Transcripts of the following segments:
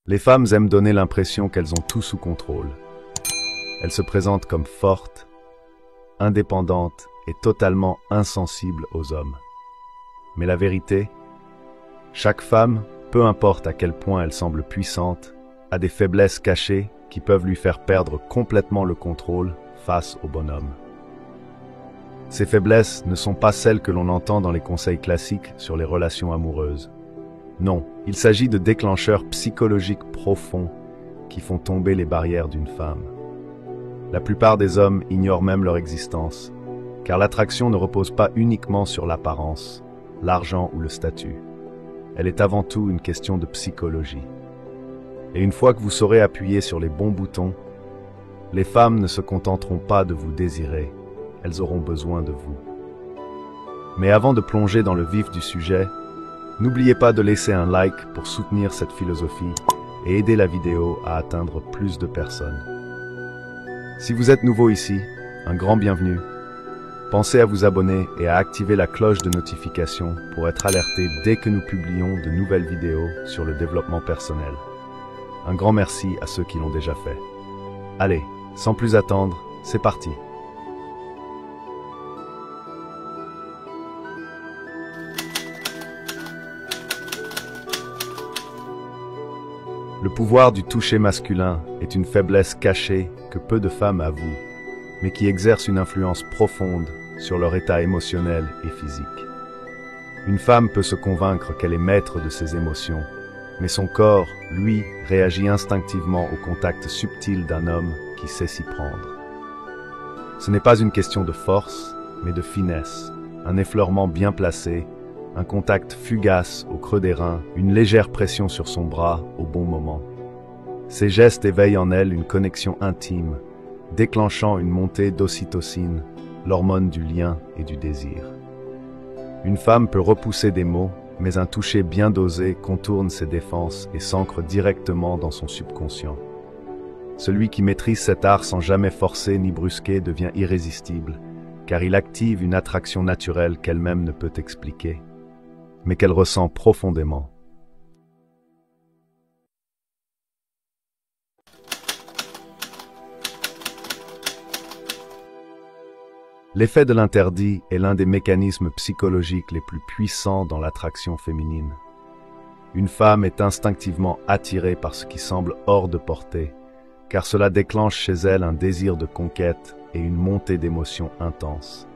Les femmes aiment donner l'impression qu'elles ont tout sous contrôle. Elles se présentent comme fortes, indépendantes et totalement insensibles aux hommes. Mais la vérité, chaque femme, peu importe à quel point elle semble puissante, a des faiblesses cachées qui peuvent lui faire perdre complètement le contrôle face au bonhomme. Ces faiblesses ne sont pas celles que l'on entend dans les conseils classiques sur les relations amoureuses. Non, il s'agit de déclencheurs psychologiques profonds qui font tomber les barrières d'une femme. La plupart des hommes ignorent même leur existence, car l'attraction ne repose pas uniquement sur l'apparence, l'argent ou le statut. Elle est avant tout une question de psychologie. Et une fois que vous saurez appuyer sur les bons boutons, les femmes ne se contenteront pas de vous désirer, elles auront besoin de vous. Mais avant de plonger dans le vif du sujet, n'oubliez pas de laisser un like pour soutenir cette philosophie et aider la vidéo à atteindre plus de personnes. Si vous êtes nouveau ici, un grand bienvenue. Pensez à vous abonner et à activer la cloche de notification pour être alerté dès que nous publions de nouvelles vidéos sur le développement personnel. Un grand merci à ceux qui l'ont déjà fait. Allez, sans plus attendre, c'est parti. Le pouvoir du toucher masculin est une faiblesse cachée que peu de femmes avouent, mais qui exerce une influence profonde sur leur état émotionnel et physique. Une femme peut se convaincre qu'elle est maître de ses émotions, mais son corps, lui, réagit instinctivement au contact subtil d'un homme qui sait s'y prendre. Ce n'est pas une question de force, mais de finesse, un effleurement bien placé, un contact fugace au creux des reins, une légère pression sur son bras au bon moment. Ces gestes éveillent en elle une connexion intime, déclenchant une montée d'ocytocine, l'hormone du lien et du désir. Une femme peut repousser des mots, mais un toucher bien dosé contourne ses défenses et s'ancre directement dans son subconscient. Celui qui maîtrise cet art sans jamais forcer ni brusquer devient irrésistible, car il active une attraction naturelle qu'elle-même ne peut expliquer, mais qu'elle ressent profondément. L'effet de l'interdit est l'un des mécanismes psychologiques les plus puissants dans l'attraction féminine. Une femme est instinctivement attirée par ce qui semble hors de portée, car cela déclenche chez elle un désir de conquête et une montée d'émotions intenses.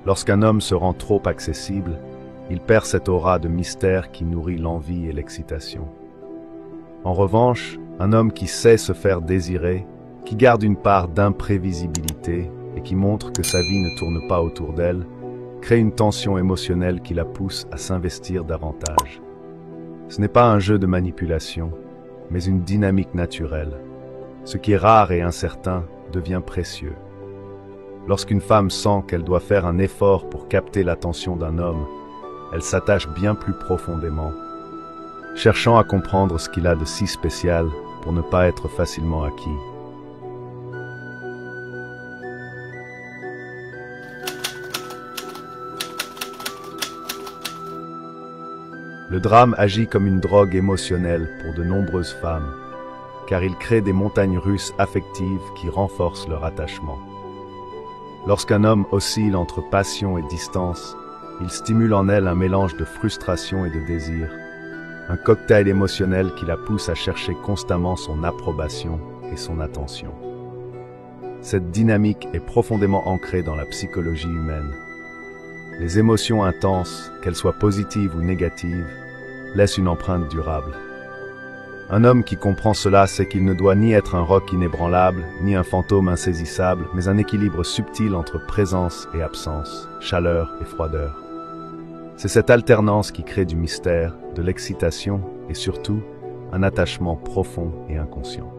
Lorsqu'un homme se rend trop accessible, il perd cette aura de mystère qui nourrit l'envie et l'excitation. En revanche, un homme qui sait se faire désirer, qui garde une part d'imprévisibilité et qui montre que sa vie ne tourne pas autour d'elle, crée une tension émotionnelle qui la pousse à s'investir davantage. Ce n'est pas un jeu de manipulation, mais une dynamique naturelle. Ce qui est rare et incertain devient précieux. Lorsqu'une femme sent qu'elle doit faire un effort pour capter l'attention d'un homme, elle s'attache bien plus profondément, cherchant à comprendre ce qu'il a de si spécial pour ne pas être facilement acquis. Le drame agit comme une drogue émotionnelle pour de nombreuses femmes, car il crée des montagnes russes affectives qui renforcent leur attachement. Lorsqu'un homme oscille entre passion et distance, il stimule en elle un mélange de frustration et de désir, un cocktail émotionnel qui la pousse à chercher constamment son approbation et son attention. Cette dynamique est profondément ancrée dans la psychologie humaine. Les émotions intenses, qu'elles soient positives ou négatives, laissent une empreinte durable. Un homme qui comprend cela sait qu'il ne doit ni être un roc inébranlable, ni un fantôme insaisissable, mais un équilibre subtil entre présence et absence, chaleur et froideur. C'est cette alternance qui crée du mystère, de l'excitation et surtout un attachement profond et inconscient.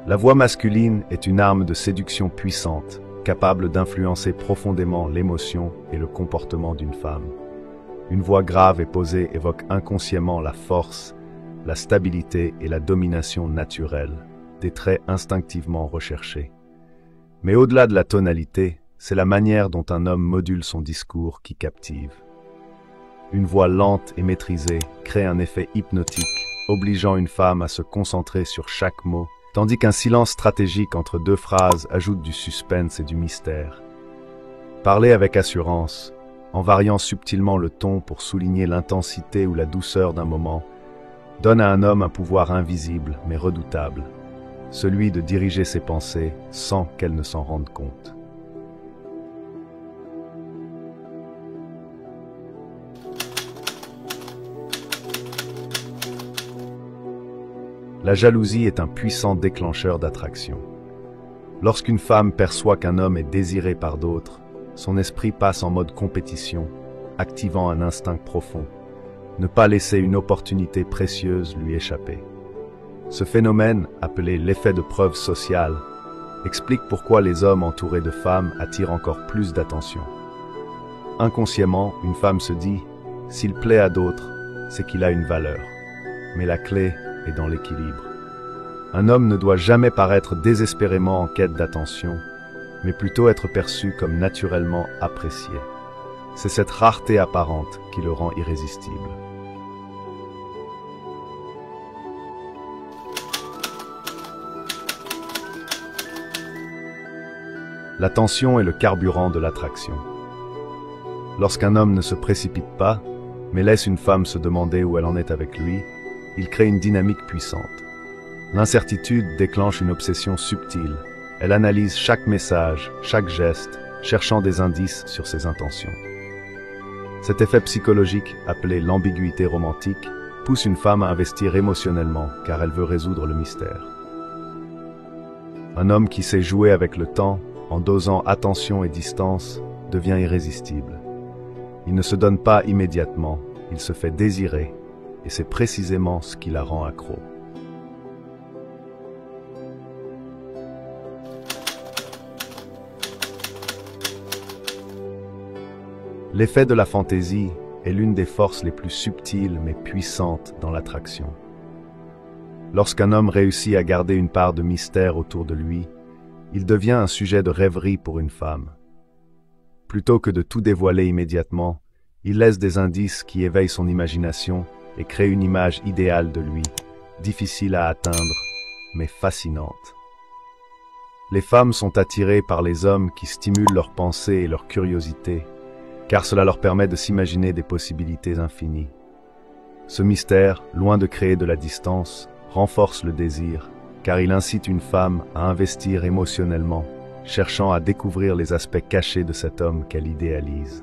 La voix masculine est une arme de séduction puissante, capable d'influencer profondément l'émotion et le comportement d'une femme. Une voix grave et posée évoque inconsciemment la force, la stabilité et la domination naturelle, des traits instinctivement recherchés. Mais au-delà de la tonalité, c'est la manière dont un homme module son discours qui captive. Une voix lente et maîtrisée crée un effet hypnotique, obligeant une femme à se concentrer sur chaque mot, tandis qu'un silence stratégique entre deux phrases ajoute du suspense et du mystère. Parler avec assurance, en variant subtilement le ton pour souligner l'intensité ou la douceur d'un moment, donne à un homme un pouvoir invisible mais redoutable, celui de diriger ses pensées sans qu'elles ne s'en rendent compte. La jalousie est un puissant déclencheur d'attraction. Lorsqu'une femme perçoit qu'un homme est désiré par d'autres, son esprit passe en mode compétition, activant un instinct profond. Ne pas laisser une opportunité précieuse lui échapper. Ce phénomène, appelé l'effet de preuve sociale, explique pourquoi les hommes entourés de femmes attirent encore plus d'attention. Inconsciemment, une femme se dit « s'il plaît à d'autres, c'est qu'il a une valeur ». Mais la clé est dans l'équilibre. Un homme ne doit jamais paraître désespérément en quête d'attention, mais plutôt être perçu comme naturellement apprécié. C'est cette rareté apparente qui le rend irrésistible. L'attention est le carburant de l'attraction. Lorsqu'un homme ne se précipite pas, mais laisse une femme se demander où elle en est avec lui, il crée une dynamique puissante. L'incertitude déclenche une obsession subtile. Elle analyse chaque message, chaque geste, cherchant des indices sur ses intentions. Cet effet psychologique, appelé l'ambiguïté romantique, pousse une femme à investir émotionnellement car elle veut résoudre le mystère. Un homme qui sait jouer avec le temps, en dosant attention et distance, devient irrésistible. Il ne se donne pas immédiatement, il se fait désirer, et c'est précisément ce qui la rend accro. L'effet de la fantaisie est l'une des forces les plus subtiles mais puissantes dans l'attraction. Lorsqu'un homme réussit à garder une part de mystère autour de lui, il devient un sujet de rêverie pour une femme. Plutôt que de tout dévoiler immédiatement, il laisse des indices qui éveillent son imagination et créent une image idéale de lui, difficile à atteindre, mais fascinante. Les femmes sont attirées par les hommes qui stimulent leurs pensées et leur curiosité, car cela leur permet de s'imaginer des possibilités infinies. Ce mystère, loin de créer de la distance, renforce le désir, car il incite une femme à investir émotionnellement, cherchant à découvrir les aspects cachés de cet homme qu'elle idéalise.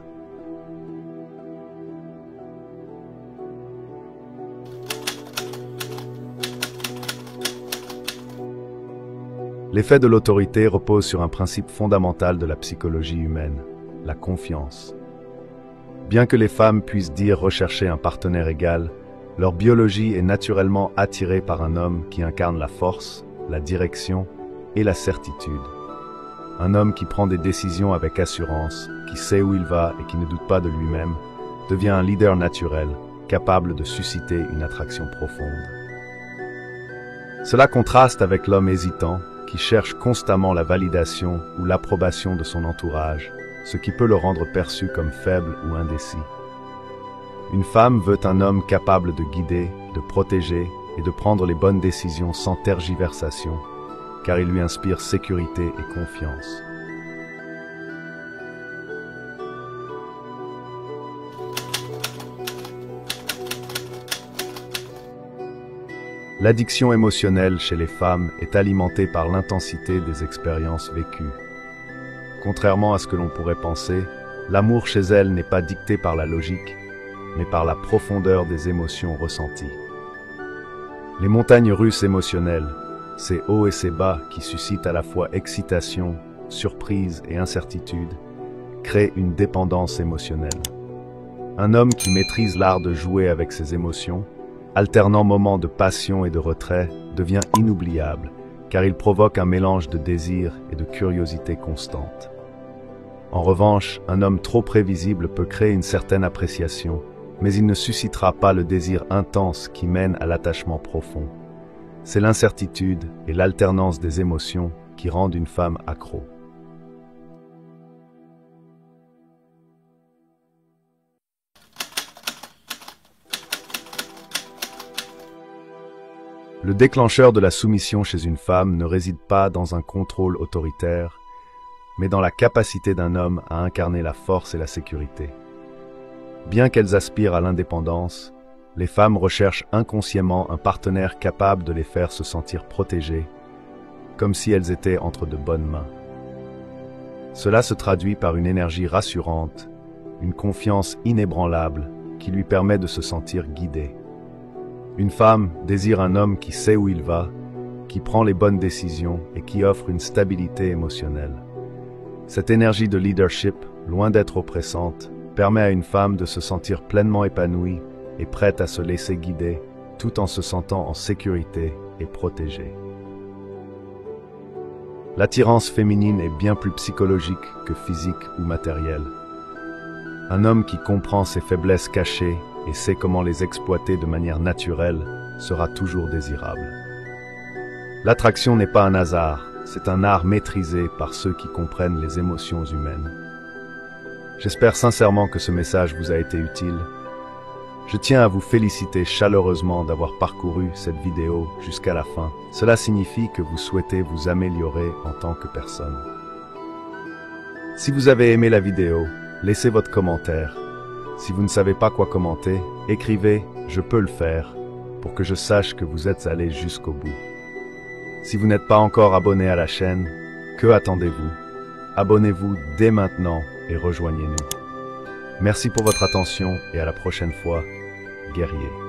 L'effet de l'autorité repose sur un principe fondamental de la psychologie humaine, la confiance. Bien que les femmes puissent dire rechercher un partenaire égal, leur biologie est naturellement attirée par un homme qui incarne la force, la direction et la certitude. Un homme qui prend des décisions avec assurance, qui sait où il va et qui ne doute pas de lui-même, devient un leader naturel, capable de susciter une attraction profonde. Cela contraste avec l'homme hésitant, qui cherche constamment la validation ou l'approbation de son entourage, ce qui peut le rendre perçu comme faible ou indécis. Une femme veut un homme capable de guider, de protéger et de prendre les bonnes décisions sans tergiversation, car il lui inspire sécurité et confiance. L'addiction émotionnelle chez les femmes est alimentée par l'intensité des expériences vécues. Contrairement à ce que l'on pourrait penser, l'amour chez elles n'est pas dicté par la logique, mais par la profondeur des émotions ressenties. Les montagnes russes émotionnelles, ces hauts et ces bas qui suscitent à la fois excitation, surprise et incertitude, créent une dépendance émotionnelle. Un homme qui maîtrise l'art de jouer avec ses émotions, alternant moments de passion et de retrait, devient inoubliable, car il provoque un mélange de désir et de curiosité constante. En revanche, un homme trop prévisible peut créer une certaine appréciation, mais il ne suscitera pas le désir intense qui mène à l'attachement profond. C'est l'incertitude et l'alternance des émotions qui rendent une femme accro. Le déclencheur de la soumission chez une femme ne réside pas dans un contrôle autoritaire, mais dans la capacité d'un homme à incarner la force et la sécurité. Bien qu'elles aspirent à l'indépendance, les femmes recherchent inconsciemment un partenaire capable de les faire se sentir protégées, comme si elles étaient entre de bonnes mains. Cela se traduit par une énergie rassurante, une confiance inébranlable qui lui permet de se sentir guidée. Une femme désire un homme qui sait où il va, qui prend les bonnes décisions et qui offre une stabilité émotionnelle. Cette énergie de leadership, loin d'être oppressante, permet à une femme de se sentir pleinement épanouie et prête à se laisser guider, tout en se sentant en sécurité et protégée. L'attirance féminine est bien plus psychologique que physique ou matérielle. Un homme qui comprend ses faiblesses cachées et sait comment les exploiter de manière naturelle sera toujours désirable. L'attraction n'est pas un hasard, c'est un art maîtrisé par ceux qui comprennent les émotions humaines. J'espère sincèrement que ce message vous a été utile. Je tiens à vous féliciter chaleureusement d'avoir parcouru cette vidéo jusqu'à la fin. Cela signifie que vous souhaitez vous améliorer en tant que personne. Si vous avez aimé la vidéo, laissez votre commentaire. Si vous ne savez pas quoi commenter, écrivez « Je peux le faire » pour que je sache que vous êtes allé jusqu'au bout. Si vous n'êtes pas encore abonné à la chaîne, que attendez-vous? Abonnez-vous dès maintenant et rejoignez-nous. Merci pour votre attention et à la prochaine fois, guerriers.